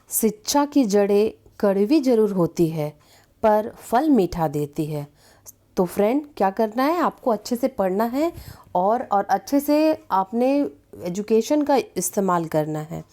शिक्षा की जड़ें कड़वी जरूर होती है पर फल मीठा देती है। तो फ्रेंड, क्या करना है आपको? अच्छे से पढ़ना है और अच्छे से आपने एजुकेशन का इस्तेमाल करना है।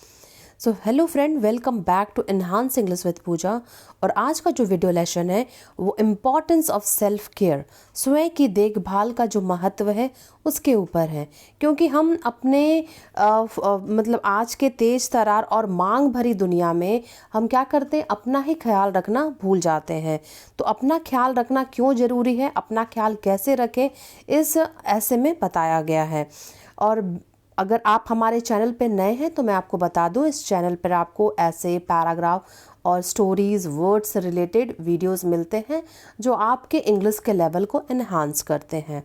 So hello friend, welcome back to enhance English with Pooja. और आज का जो वीडियो लेसन है वो इम्पॉर्टेंस ऑफ सेल्फ केयर, स्वयं की देखभाल का जो महत्व है उसके ऊपर है। क्योंकि हम अपने मतलब आज के तेज तरार और मांग भरी दुनिया में हम क्या करते हैं, अपना ही ख्याल रखना भूल जाते हैं। तो अपना ख्याल रखना क्यों ज़रूरी है, अपना ख्याल कैसे रखें, इस ऐसे में बताया गया है। और अगर आप हमारे चैनल पे नए हैं तो मैं आपको बता दूं, इस चैनल पर आपको ऐसे पैराग्राफ और स्टोरीज़, वर्ड्स से रिलेटेड वीडियोस मिलते हैं जो आपके इंग्लिश के लेवल को एनहांस करते हैं।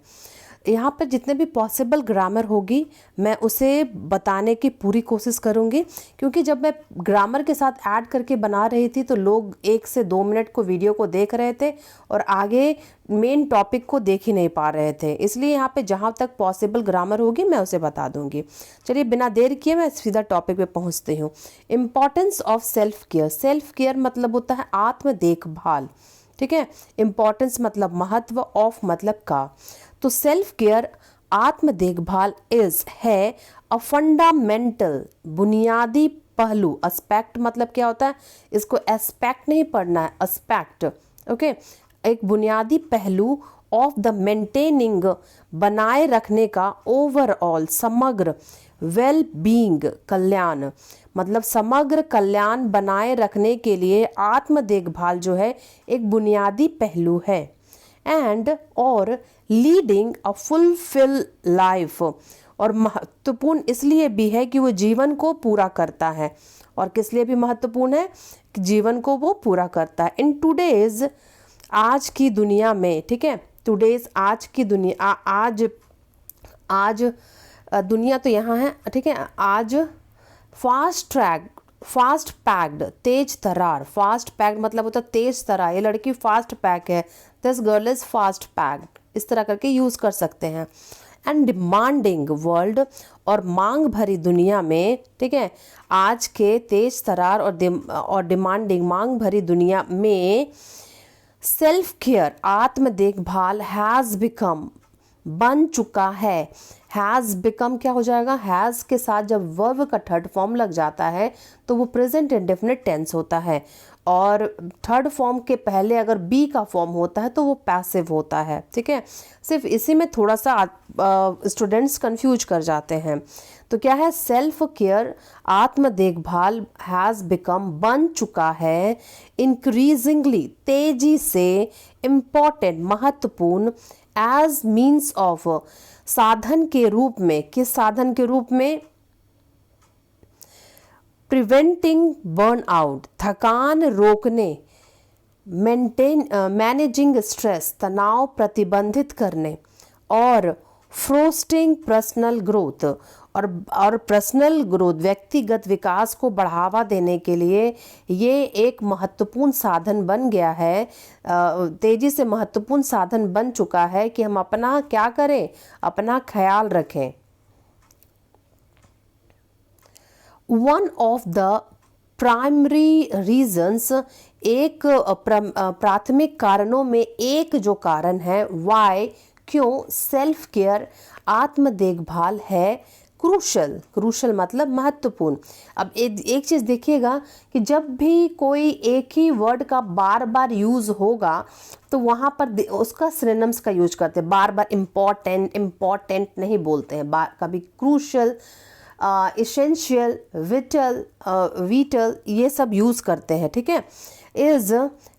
यहाँ पर जितने भी पॉसिबल ग्रामर होगी मैं उसे बताने की पूरी कोशिश करूँगी, क्योंकि जब मैं ग्रामर के साथ ऐड करके बना रही थी तो लोग 1 से 2 मिनट को वीडियो को देख रहे थे और आगे मेन टॉपिक को देख ही नहीं पा रहे थे। इसलिए यहाँ पे जहाँ तक पॉसिबल ग्रामर होगी मैं उसे बता दूंगी। चलिए बिना देर किए मैं सीधा टॉपिक पे पहुँचती हूँ। Importance of self care. Self care मतलब होता है आत्म देखभाल, ठीक है। इम्पॉर्टेंस मतलब महत्व, ऑफ मतलब का। तो सेल्फ केयर आत्म देखभाल है अ फंडामेंटल, बुनियादी पहलू। एस्पेक्ट मतलब क्या होता है, इसको एस्पेक्ट नहीं पढ़ना है, एस्पेक्ट, ओके। एक बुनियादी पहलू ऑफ द मेंटेनिंग, बनाए रखने का, ओवरऑल समग्र, वेल बीइंग कल्याण, मतलब समग्र कल्याण बनाए रखने के लिए आत्म देखभाल जो है एक बुनियादी पहलू है। एंड और लीडिंग अ फुलफिल लाइफ, और महत्वपूर्ण इसलिए भी है कि वो जीवन को पूरा करता है। और किस लिए भी महत्वपूर्ण है कि जीवन को वो पूरा करता है। इन टुडेज, आज की दुनिया में, ठीक है। टुडेज आज की दुनिया, आज दुनिया तो यहाँ है, ठीक है। आज फास्ट पैक्ड, तेज तरार। फास्ट पैक्ड मतलब होता है तेज तरार। ये लड़की फास्ट पैक है, this girl is fast packed, इस तरह करके यूज कर सकते हैं। एंड डिमांडिंग वर्ल्ड, और मांग भरी दुनिया में, ठीक है। आज के तेज तरार और डिमांडिंग, मांग भरी दुनिया में सेल्फ केयर आत्म देखभाल हैज़ बिकम, बन चुका है। हैज़ बिकम क्या हो जाएगा, हैज़ के साथ जब वर्ब का थर्ड फॉर्म लग जाता है तो वो प्रेजेंट इंडेफिनिट टेंस होता है, और थर्ड फॉर्म के पहले अगर बी का फॉर्म होता है तो वो पैसिव होता है, ठीक है। सिर्फ इसी में थोड़ा सा स्टूडेंट्स कंफ्यूज कर जाते हैं। तो क्या है, सेल्फ केयर आत्म देखभाल हैज़ बिकम, बन चुका है, इंक्रीजिंगली तेजी से, इम्पॉर्टेंट महत्वपूर्ण, एज मीन्स ऑफ साधन के रूप में। किस साधन के रूप में? प्रिवेंटिंग बर्नआउट, थकान रोकने, मैनेजिंग स्ट्रेस, तनाव प्रतिबंधित करने, और फोस्टिंग पर्सनल ग्रोथ, और पर्सनल ग्रोथ, व्यक्तिगत विकास को बढ़ावा देने के लिए ये एक महत्वपूर्ण साधन बन गया है। तेजी से महत्वपूर्ण साधन बन चुका है कि हम अपना क्या करें, अपना ख्याल रखें। One of the primary reasons, एक प्राथमिक कारणों में एक जो कारण है, वाई, क्यों सेल्फ केयर आत्म देखभाल है क्रूशल मतलब महत्वपूर्ण। अब एक चीज़ देखिएगा कि जब भी कोई एक ही वर्ड का बार बार यूज़ होगा तो वहाँ पर उसका सिनोनिम्स का यूज करते हैं। बार बार इम्पॉर्टेंट नहीं बोलते हैं, कभी क्रूशल, इसेंशियल, विटल ये सब यूज़ करते हैं, ठीक है। इज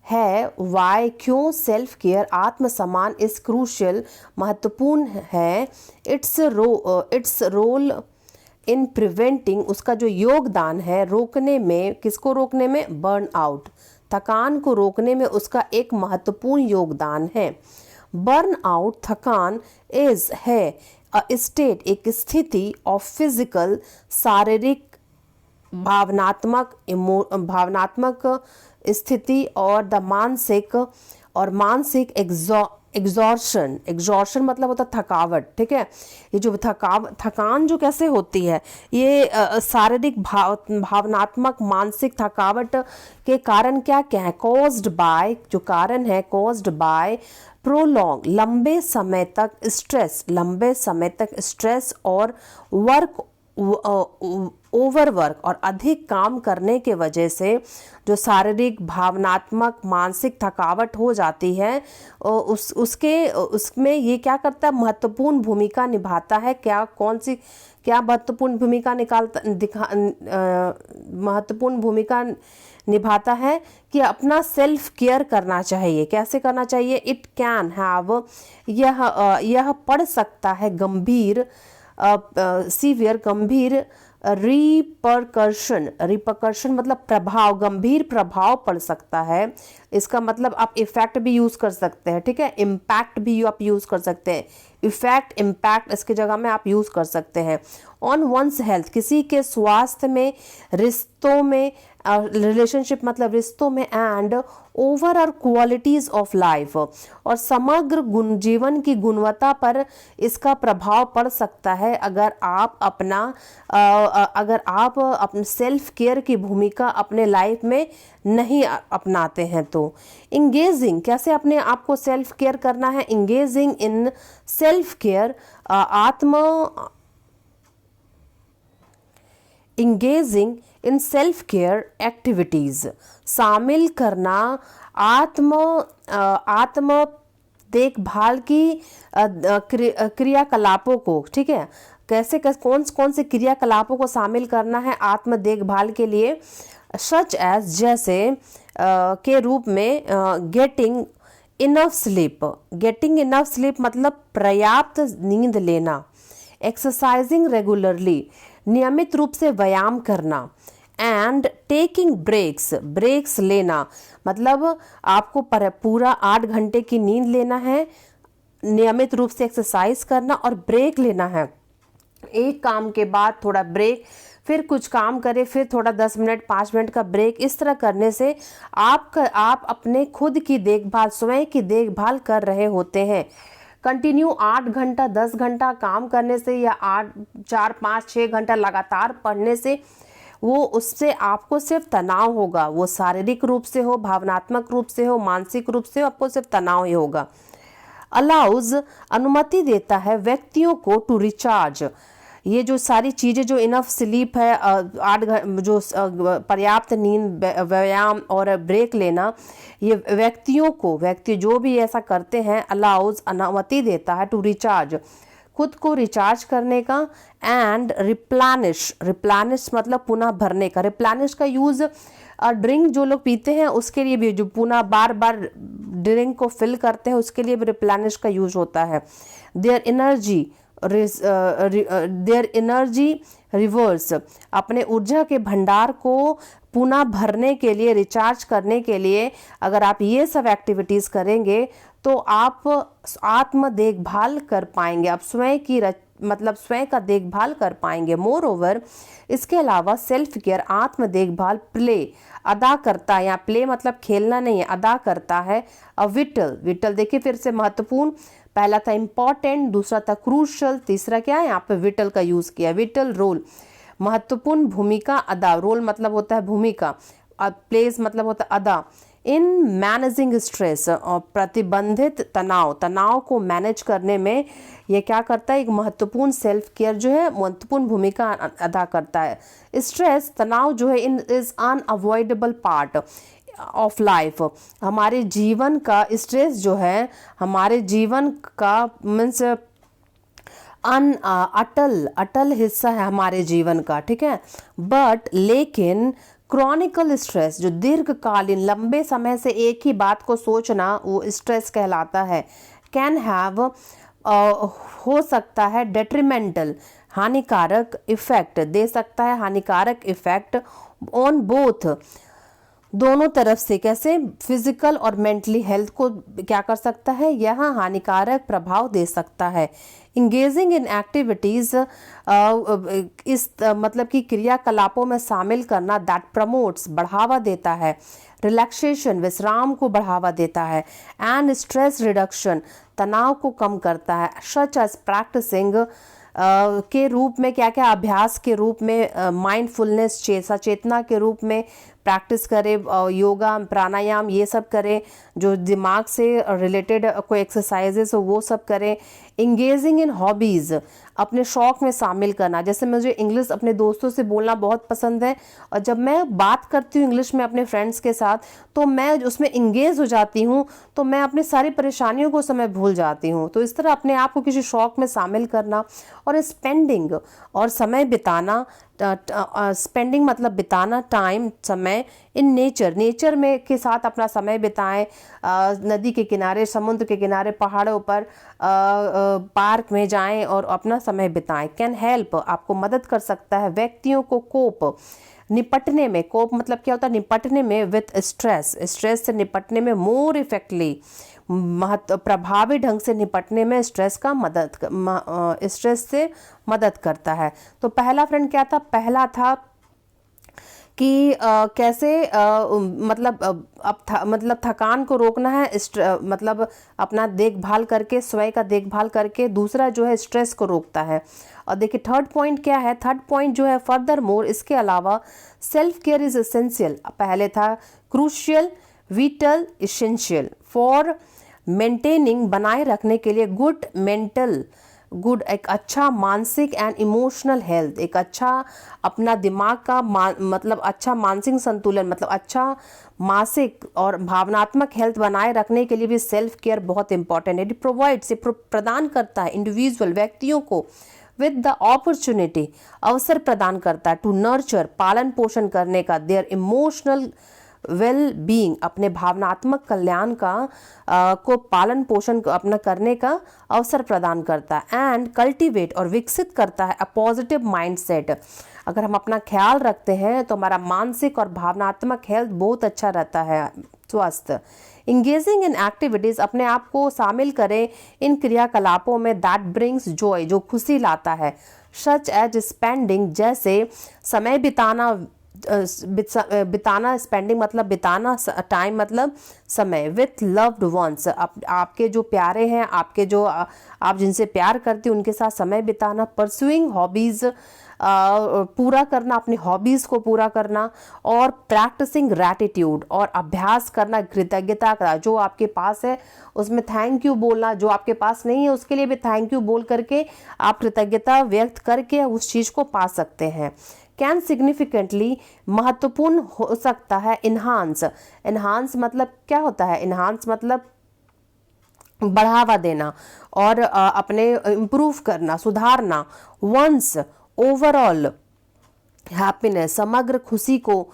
है, वाई क्यों सेल्फ केयर आत्म सम्मान इज क्रूशियल महत्वपूर्ण है। इट्स रोल इन प्रिवेंटिंग, उसका जो योगदान है रोकने में, किसको रोकने में? बर्न आउट, थकान को रोकने में उसका एक महत्वपूर्ण योगदान है। बर्न आउट, थकान, इज है अ स्टेट, एक स्थिति, ऑफ फिजिकल, शारीरिक, भावनात्मक स्थिति, और द मानसिक एग्जॉर्शन, एग्जॉर्शन मतलब होता है थकावट, ठीक है। ये जो थकान जो कैसे होती है, ये शारीरिक भावनात्मक मानसिक थकावट के कारण क्या क्या है, कॉज्ड बाय, जो कारण है कॉज्ड बाय प्रोलॉन्ग, लंबे समय तक स्ट्रेस, लंबे समय तक स्ट्रेस और वर्क ओवरवर्क और अधिक काम करने के वजह से जो शारीरिक भावनात्मक मानसिक थकावट हो जाती है, उसमें ये क्या करता है, महत्वपूर्ण भूमिका निभाता है। क्या महत्वपूर्ण भूमिका महत्वपूर्ण भूमिका निभाता है कि अपना सेल्फ केयर करना चाहिए। कैसे करना चाहिए, इट कैन हैव, यह पड़ सकता है गंभीर, सीवियर, गंभीर रिपरकर्शन मतलब प्रभाव, गंभीर प्रभाव पड़ सकता है। इसका मतलब आप इफेक्ट भी यूज कर सकते हैं, ठीक है, इम्पैक्ट भी आप यूज कर सकते हैं, इफेक्ट इम्पैक्ट इसकी जगह में आप यूज कर सकते हैं। ऑन वंस हेल्थ, किसी के स्वास्थ्य में, रिश्तों में, रिलेशनशिप मतलब रिश्तों में, and overall qualities of life, और समग्र जीवन की गुणवत्ता पर इसका प्रभाव पड़ सकता है अगर आप अपने सेल्फ केयर की भूमिका अपने लाइफ में नहीं अपनाते हैं। तो इंगेजिंग, कैसे अपने आप को सेल्फ केयर करना है, engaging in self care, engaging in self care activities, शामिल करना आत्म देखभाल की क्रियाकलापों को, ठीक है, कौन से क्रियाकलापों को शामिल करना है आत्म देखभाल के लिए, सच एज, जैसे के रूप में गेटिंग इनफ स्लीप मतलब पर्याप्त नींद लेना, एक्सरसाइजिंग रेगुलरली, नियमित रूप से व्यायाम करना, एंड टेकिंग ब्रेक्स लेना, मतलब आपको पूरा 8 घंटे की नींद लेना है, नियमित रूप से एक्सरसाइज करना और ब्रेक लेना है। एक काम के बाद थोड़ा ब्रेक, फिर कुछ काम करें, फिर थोड़ा 10 मिनट 5 मिनट का ब्रेक। इस तरह करने से आप अपने खुद की देखभाल, स्वयं की देखभाल कर रहे होते हैं। कंटिन्यू 8 घंटा 10 घंटा काम करने से या 4 5 6 घंटा लगातार पढ़ने से उससे आपको सिर्फ तनाव होगा, वो शारीरिक रूप से हो, भावनात्मक रूप से हो, मानसिक रूप से हो, आपको सिर्फ तनाव ही होगा। अलाउज, अनुमति देता है व्यक्तियों को टू रिचार्ज, ये जो सारी चीज़ें, जो इनफ स्लीप है, 8 घंटे जो पर्याप्त नींद, व्यायाम और ब्रेक लेना, ये व्यक्ति जो भी ऐसा करते हैं, अलाउज अनुमति देता है टू रिचार्ज, खुद को रिचार्ज करने का, एंड रिप्लानिश मतलब पुनः भरने का। रिप्लानिश का यूज ड्रिंक जो लोग पीते हैं उसके लिए भी, जो पुनः बार बार ड्रिंक को फिल करते हैं उसके लिए भी रिप्लानिश का यूज होता है। देयर एनर्जी रिवर्स, अपने ऊर्जा के भंडार को पुनः भरने के लिए, रिचार्ज करने के लिए अगर आप ये सब एक्टिविटीज करेंगे तो आप आत्म देखभाल कर पाएंगे, आप स्वयं का देखभाल कर पाएंगे। मोर ओवर, इसके अलावा सेल्फ केयर आत्म देखभाल अदा करता है, यहाँ प्ले मतलब खेलना नहीं है, अदा करता है। विटल देखिए फिर से महत्वपूर्ण, पहला था इंपॉर्टेंट, दूसरा था क्रूशल, तीसरा क्या है, यहाँ पे विटल का यूज किया। विटल रोल, महत्वपूर्ण भूमिका अदा, रोल मतलब होता है भूमिका, प्लेस मतलब होता है अदा, इन मैनेजिंग स्ट्रेस, और प्रतिबंधित तनाव को मैनेज करने में ये क्या करता है, एक महत्वपूर्ण सेल्फ केयर जो है महत्वपूर्ण भूमिका अदा करता है। स्ट्रेस, तनाव जो है, is unavoidable part of life, हमारे जीवन का स्ट्रेस जो है हमारे जीवन का मीन्स अटल हिस्सा है हमारे जीवन का, ठीक है। बट लेकिन क्रॉनिकल स्ट्रेस, जो दीर्घकालीन लंबे समय से एक ही बात को सोचना, वो स्ट्रेस कहलाता है। कैन हैव, हो सकता है डेट्रीमेंटल, हानिकारक इफेक्ट दे सकता है, हानिकारक इफेक्ट ऑन बोथ, दोनों तरफ से कैसे, फिजिकल और मेंटली हेल्थ को क्या कर सकता है, यह हानिकारक प्रभाव दे सकता है। इंगेजिंग इन एक्टिविटीज, मतलब कि क्रियाकलापों में शामिल करना, दैट प्रमोट्स बढ़ावा देता है, रिलैक्सेशन विश्राम को बढ़ावा देता है, एंड स्ट्रेस रिडक्शन तनाव को कम करता है, सच एज प्रैक्टिसिंग के रूप में, क्या क्या अभ्यास के रूप में, माइंडफुलनेस सचेतना के रूप में प्रैक्टिस करें, योगा प्राणायाम ये सब करें, जो दिमाग से रिलेटेड कोई एक्सरसाइजेस हो वो सब करें। इंगेजिंग इन हॉबीज़, अपने शौक में शामिल करना, जैसे मुझे इंग्लिश अपने दोस्तों से बोलना बहुत पसंद है, और जब मैं बात करती हूँ इंग्लिश में अपने फ्रेंड्स के साथ तो मैं उसमें इंगेज हो जाती हूँ, तो मैं अपनी सारी परेशानियों को समय भूल जाती हूँ। तो इस तरह अपने आप को किसी शौक में शामिल करना। और स्पेंडिंग और समय बिताना, स्पेंडिंग मतलब बिताना, टाइम समय इन नेचर में के साथ अपना समय बिताएं, नदी के किनारे, समुद्र के किनारे, पहाड़ों पर, पार्क में जाएं और अपना समय बिताएं। कैन हेल्प, आपको मदद कर सकता है व्यक्तियों को कोप, निपटने में, कोप मतलब क्या होता है, निपटने में, विथ स्ट्रेस, स्ट्रेस से निपटने में, मोर इफेक्टली प्रभावी ढंग से निपटने में स्ट्रेस स्ट्रेस से मदद करता है। तो पहला फ्रेंड क्या था, पहला था कि कैसे मतलब थकान को रोकना है, मतलब अपना देखभाल करके, स्वयं का देखभाल करके। दूसरा जो है स्ट्रेस को रोकता है। और देखिए थर्ड पॉइंट क्या है, थर्ड पॉइंट जो है फर्दर मोर, इसके अलावा सेल्फ केयर इज एसेंशियल। पहले था crucial, whittle, essential for maintaining, बनाए रखने के लिए, गुड एक अच्छा मानसिक एंड इमोशनल हेल्थ, एक अच्छा अपना दिमाग का मतलब अच्छा मानसिक संतुलन, मतलब अच्छा मानसिक और भावनात्मक हेल्थ बनाए रखने के लिए भी सेल्फ केयर बहुत इंपॉर्टेंट है। इट प्रोवाइड्स, प्रदान करता है इंडिविजुअल व्यक्तियों को विद द अपॉर्चुनिटी, अवसर प्रदान करता है, टू नर्चर पालन पोषण करने का, देयर इमोशनल वेल बीइंग, अपने भावनात्मक कल्याण का को पालन पोषण अपना करने का अवसर प्रदान करता है। एंड कल्टीवेट, और विकसित करता है अ पॉजिटिव माइंडसेट। अगर हम अपना ख्याल रखते हैं तो हमारा मानसिक और भावनात्मक हेल्थ बहुत अच्छा रहता है, स्वस्थ। इंगेजिंग इन एक्टिविटीज, अपने आप को शामिल करें इन क्रियाकलापों में, दैट ब्रिंग्स जॉय, जो खुशी लाता है, सच एज स्पेंडिंग, जैसे समय बिताना, स्पेंडिंग मतलब बिताना, टाइम मतलब समय, विथ लव्ड वंस, आपके जो प्यारे हैं, आपके जो आप जिनसे प्यार करते हैं उनके साथ समय बिताना। परस्यूइंग हॉबीज, पूरा करना, अपनी हॉबीज को पूरा करना। और प्रैक्टिसिंग ग्रैटिट्यूड, और अभ्यास करना कृतज्ञता का, जो आपके पास है उसमें थैंक यू बोलना, जो आपके पास नहीं है उसके लिए भी थैंक यू बोल करके आप कृतज्ञता व्यक्त करके उस चीज को पा सकते हैं। कैन सिग्निफिकेंटली, महत्वपूर्ण हो सकता है। इन्हांस मतलब क्या होता है, इन्हांस मतलब बढ़ावा देना और अपने इम्प्रूव करना, सुधारना। वंस ओवरऑल हैप्पीनेस, समग्र खुशी को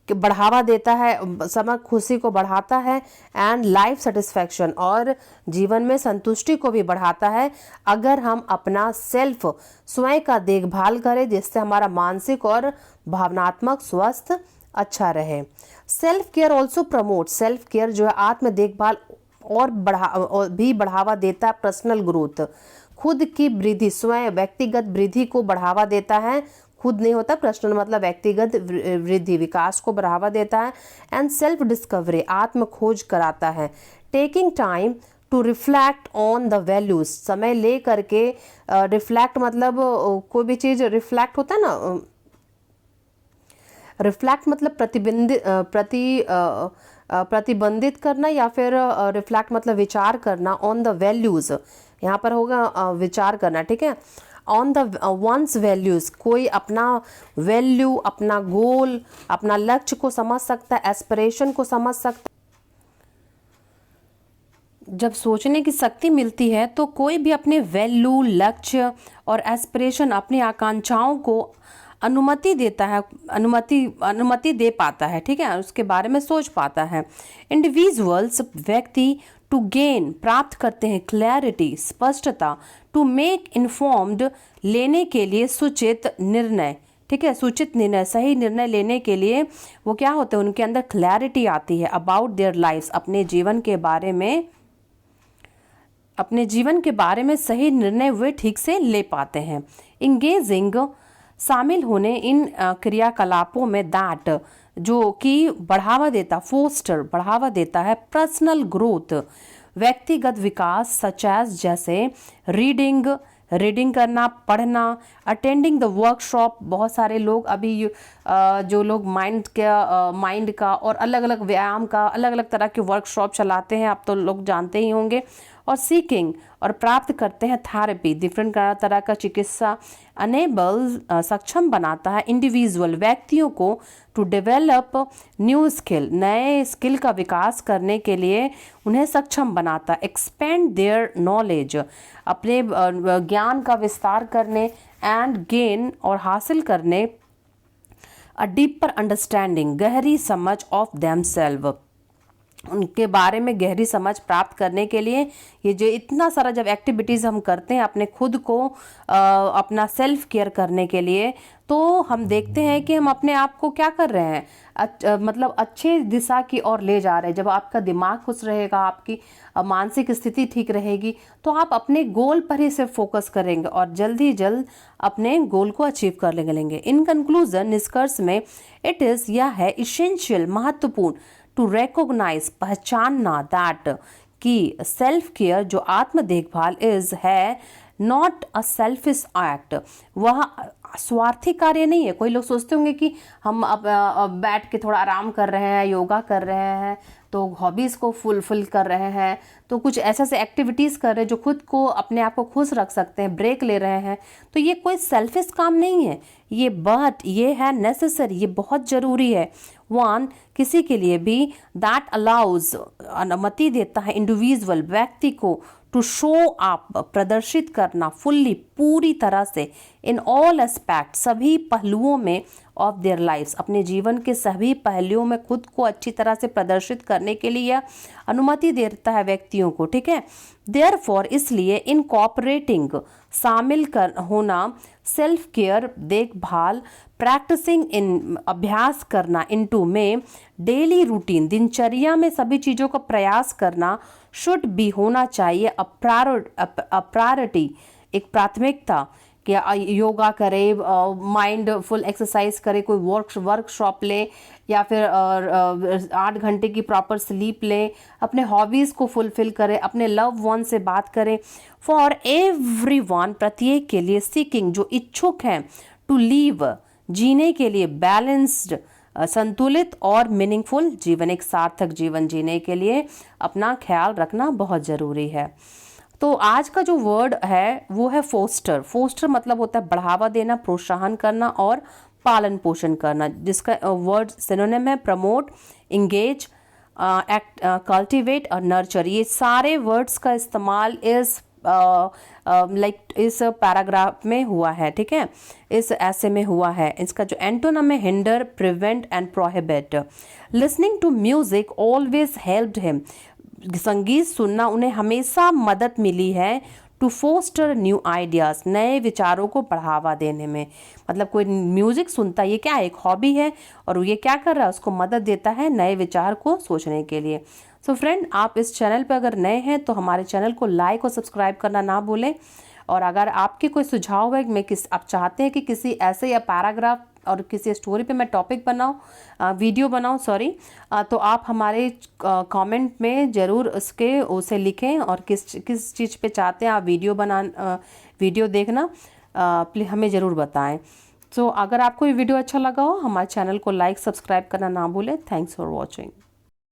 बढ़ावा देता है, समग्र खुशी को बढ़ाता है। एंड लाइफ सेटिस्फैक्शन, और जीवन में संतुष्टि को भी बढ़ाता है अगर हम अपना स्वयं का देखभाल करें, जिससे हमारा मानसिक और भावनात्मक स्वास्थ्य अच्छा रहे। Self care also promote, self care जो है आत्म देखभाल और भी बढ़ावा देता है पर्सनल ग्रोथ, खुद की वृद्धि, स्वयं व्यक्तिगत वृद्धि को बढ़ावा देता है। खुद नहीं होता, पर्सनल मतलब व्यक्तिगत वृद्धि, विकास को बढ़ावा देता है। एंड सेल्फ डिस्कवरी, आत्म खोज कराता है। Taking time to reflect on the values, समय ले करके, रिफ्लैक्ट मतलब कोई भी चीज रिफ्लैक्ट होता है ना, रिफ्लैक्ट मतलब प्रतिबंधित करना, या फिर रिफ्लैक्ट मतलब विचार करना। ऑन द वैल्यूज यहाँ पर होगा विचार करना, ठीक है। ऑन द वंस वैल्यूज, कोई अपना वैल्यू, अपना गोल, अपना लक्ष्य को समझ सकता है, एस्पिरेशन को समझ सकता है। जब सोचने की शक्ति मिलती है तो कोई भी अपने वैल्यू, लक्ष्य और एस्पिरेशन, अपनी आकांक्षाओं को अनुमति देता है, अनुमति दे पाता है, ठीक है, उसके बारे में सोच पाता है। इंडिविजुअल्स, व्यक्ति, टू गेन, प्राप्त करते हैं, क्लैरिटी, स्पष्टता, टू मेक इन्फॉर्म्ड, लेने के लिए सूचित निर्णय, ठीक है। सूचित निर्णय, सही निर्णय लेने के लिए वो क्या होते हैं, उनके अंदर क्लैरिटी आती है अबाउट देयर लाइफ्स, अपने जीवन के बारे में सही निर्णय वे ठीक से ले पाते हैं। इंगेजिंग, शामिल होने इन क्रियाकलापों में, दैट, जो कि बढ़ावा देता है पर्सनल ग्रोथ, व्यक्तिगत विकास, सच एज, जैसे रीडिंग करना, पढ़ना, अटेंडिंग द वर्कशॉप। बहुत सारे लोग अभी जो लोग माइंड का और अलग अलग व्यायाम का अलग अलग तरह के वर्कशॉप चलाते हैं, आप तो लोग जानते ही होंगे। और सीकिंग, और प्राप्त करते हैं थेरेपी, डिफरेंट तरह का चिकित्सा। अनेबल, सक्षम बनाता है इंडिविजुअल, व्यक्तियों को, टू डेवलप न्यू स्किल, नए स्किल का विकास करने के लिए उन्हें सक्षम बनाता है। एक्सपेंड देयर नॉलेज, अपने ज्ञान का विस्तार करने, एंड गेन, और हासिल करने, अ डीपर अंडरस्टैंडिंग, गहरी समझ ऑफ देमसेल्व, उनके बारे में गहरी समझ प्राप्त करने के लिए। ये जो इतना सारा जब एक्टिविटीज़ हम करते हैं अपने खुद को अपना सेल्फ केयर करने के लिए, तो हम देखते हैं कि हम अपने आप को क्या कर रहे हैं, मतलब अच्छे दिशा की ओर ले जा रहे हैं। जब आपका दिमाग खुश रहेगा, आपकी मानसिक स्थिति ठीक रहेगी, तो आप अपने गोल पर ही सिर्फ फोकस करेंगे और जल्द ही जल्द अपने गोल को अचीव कर लेंगे। इन कंक्लूजन, निष्कर्ष में, इट इज़, यह है, इसेंशियल, महत्वपूर्ण, टू रिकॉग्नाइज, पहचानना, दैट, कि सेल्फ केयर, जो आत्म देखभाल, इज, है, नॉट अ सेल्फिश एक्ट, वह स्वार्थी कार्य नहीं है। कोई लोग सोचते होंगे कि हम अब बैठ के थोड़ा आराम कर रहे हैं, योगा कर रहे हैं, तो हॉबीज़ को फुलफिल कर रहे हैं, तो कुछ ऐसे एक्टिविटीज़ कर रहे हैं जो खुद को, अपने आप को खुश रख सकते हैं, ब्रेक ले रहे हैं, तो ये कोई सेल्फिश काम नहीं है ये है नेसेसरी, ये बहुत ज़रूरी है। वन, किसी के लिए भी, दैट अलाउज, अनुमति देता है, इंडिविजुअल, व्यक्ति को, टू शो अप, प्रदर्शित करना, फुल्ली, पूरी तरह से, इन ऑल एस्पेक्ट, सभी पहलुओं में, ऑफ देयर लाइफ्स, अपने जीवन के सभी पहलुओं में खुद को अच्छी तरह से प्रदर्शित करने के लिए यह अनुमति देता है व्यक्तियों को, ठीक है। देयरफॉर, इसलिए, इनकॉर्पोरेटिंग, शामिल होना, सेल्फ केयर, देखभाल, प्रैक्टिसिंग, इन, अभ्यास करना, इनटू, में, डेली रूटीन, दिनचर्या में सभी चीज़ों का प्रयास करना, शुड बी, होना चाहिए, अ प्रायोरिटी, एक प्राथमिकता, कि योगा करे, माइंडफुल एक्सरसाइज करे, कोई वर्कशॉप ले, या फिर 8 घंटे की प्रॉपर स्लीप ले, अपने हॉबीज़ को फुलफिल करे, अपने लव वन से बात करें। फॉर एवरीवन, प्रत्येक के लिए। सीकिंग, जो इच्छुक हैं, टू लीव, जीने के लिए, बैलेंस्ड, संतुलित और मीनिंगफुल जीवन, एक सार्थक जीवन जीने के लिए अपना ख्याल रखना बहुत ज़रूरी है। तो आज का जो वर्ड है वो है फोस्टर। फोस्टर मतलब होता है बढ़ावा देना, प्रोत्साहन करना और पालन पोषण करना, जिसका वर्ड सिनोनिम है प्रमोट, इंगेज, एक्ट, कल्टिवेट और नर्चर। ये सारे वर्ड्स का इस्तेमाल इस इस पैराग्राफ में हुआ है, ठीक है, इस ऐसे में हुआ है। इसका जो एंटोनम है hinder, prevent and prohibit. Listening to music always helped him, संगीत सुनना उन्हें हमेशा मदद मिली है, टू फोस्टर न्यू आइडियाज़, नए विचारों को बढ़ावा देने में। मतलब कोई म्यूजिक सुनता है, ये क्या है, एक हॉबी है, और ये क्या कर रहा है, उसको मदद देता है नए विचार को सोचने के लिए। सो फ्रेंड, आप इस चैनल पर अगर नए हैं तो हमारे चैनल को लाइक और सब्सक्राइब करना ना भूलें। और अगर आपके कोई सुझाव है, आप चाहते हैं कि किसी ऐसे या पैराग्राफ और किसी स्टोरी पे मैं टॉपिक बनाऊं, वीडियो बनाऊं, तो आप हमारे कमेंट में ज़रूर उसे लिखें, और किस चीज़ पे चाहते हैं आप वीडियो देखना, प्लीज़ हमें ज़रूर बताएं। अगर आपको ये वीडियो अच्छा लगा हो, हमारे चैनल को लाइक सब्सक्राइब करना ना भूलें। Thanks for watching.